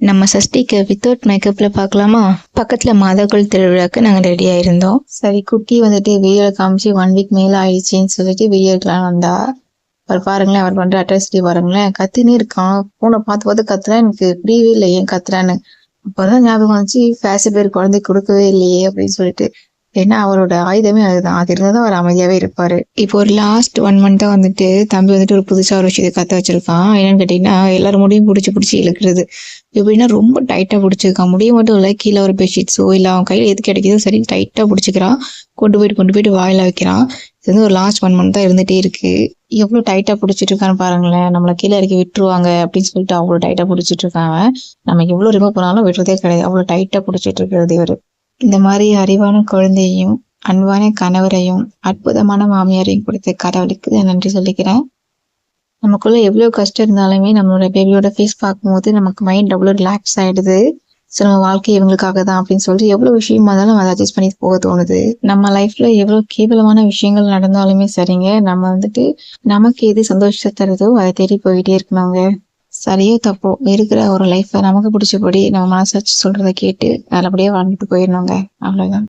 நம்ம சஷ்டிக்கு வித்தவுட் மேக்கப்ல பார்க்கலாமா? பக்கத்துல மாதாக்கள் திருவிழாக்கு நாங்க ரெடி ஆயிருந்தோம். சரி, குட்டி வந்துட்டு வீடியோ காமிச்சு 1 வீக் மேல ஆயிடுச்சுன்னு சொல்லிட்டு வீடியோ எடுக்கலாம் வந்தா. அவர் பாருங்களேன், அவர் பண்ற அட்ராசிட்டி பாருங்களேன், கத்தினே இருக்கான். போனை பார்த்து பார்த்து கத்துறான். எனக்கு புரியவே இல்லை ஏன் கத்துறான்னு. அப்பதான் ஞாபகம் வந்துச்சு, பேர் குழந்தை கொடுக்கவே இல்லையே அப்படின்னு சொல்லிட்டு. ஏன்னா அவரோட ஆயுதமே அதுதான். அது இருந்தாதான் அவர் அமைதியாவே இருப்பாரு. இப்போ ஒரு லாஸ்ட் 1 மந்த்தா வந்துட்டு தம்பி வந்துட்டு ஒரு புதுசா ஒரு விஷயத்தை கத்த வச்சிருக்கான். என்னன்னு கேட்டீங்கன்னா, எல்லாரும் முடியும் பிடிச்சி இழுக்கிறது. எப்படின்னா ரொம்ப டைட்டா பிடிச்சிருக்கான். முடிய மட்டும் இல்லை, கீழே ஒரு பெட்ஷீட்ஸோ இல்லை அவன் கையில எது கிடைக்குதோ சரி டைட்டா பிடிச்சிக்கிறான். கொண்டு போயிட்டு வாயில வைக்கிறான். இது வந்து ஒரு லாஸ்ட் 1 மந்த்தா இருந்துட்டே இருக்கு. எவ்வளவு டைட்டா பிடிச்சிட்டு இருக்கான்னு பாருங்களேன். நம்மளை கீழே இறக்கி விட்டுருவாங்க அப்படின்னு சொல்லிட்டு அவ்வளவு டைட்டா பிடிச்சிட்டு இருக்காங்க. நம்ம எவ்வளவு ரிமூவ் பண்ணாலும் விடுறதே கிடையாது. அவ்வளவு டைட்டா பிடிச்சிட்டு இருக்கிறது இவரு. இந்த மாதிரி அறிவான குழந்தையையும் அன்பான கணவரையும் அற்புதமான மாமியாரையும் கொடுத்த கடவுளுக்கு நான் நன்றி சொல்லிக்கிறேன். நமக்குள்ள எவ்வளவு கஷ்டம் இருந்தாலுமே நம்மளோட பேபியோட ஃபேஸ் பார்க்கும்போது நமக்கு மைண்ட் அவ்வளவு ரிலாக்ஸ் ஆயிடுது. ஸோ நம்ம வாழ்க்கை இவங்களுக்காக தான் அப்படின்னு சொல்லி எவ்வளவு விஷயமா இருந்தாலும் அதை அட்ஜஸ்ட் பண்ணி போக தோணுது. நம்ம லைஃப்ல எவ்வளவு கேவலமான விஷயங்கள் நடந்தாலுமே சரிங்க, நம்ம வந்துட்டு நமக்கு எது சந்தோஷத்தை தருதோ அதை தேடி போயிட்டே இருக்கணுங்க. சரியோ தப்போ இருக்கிற ஒரு லைஃப்பை நமக்கு பிடிச்சபடி நம்ம மனசாட்சி சொல்றதை கேட்டு நல்லபடியா வாழ்ந்துட்டு போயிடணுங்க. அவ்வளவுதான்.